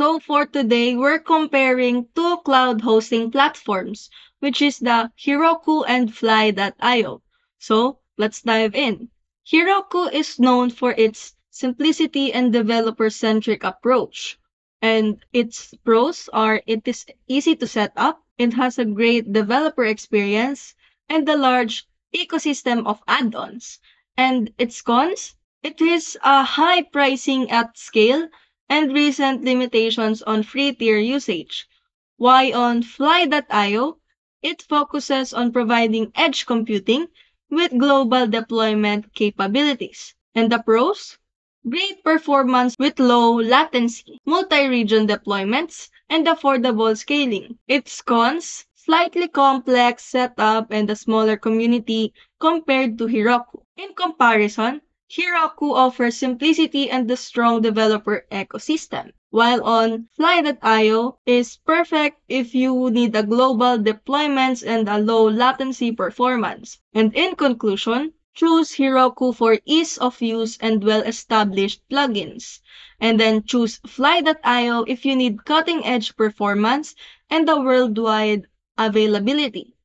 So for today, we're comparing two cloud hosting platforms, which is the Heroku and Fly.io. So let's dive in. Heroku is known for its simplicity and developer-centric approach. And its pros are it is easy to set up, it has a great developer experience, and a large ecosystem of add-ons. And its cons, it is a high pricing at scale and recent limitations on free tier usage. Why on Fly.io, it focuses on providing edge computing with global deployment capabilities. And the pros? Great performance with low latency, multi-region deployments, and affordable scaling. Its cons? Slightly complex setup and a smaller community compared to Heroku. In comparison, Heroku offers simplicity and a strong developer ecosystem, while on Fly.io is perfect if you need a global deployments and a low latency performance. And in conclusion, choose Heroku for ease of use and well-established plugins. And then choose Fly.io if you need cutting-edge performance and a worldwide availability.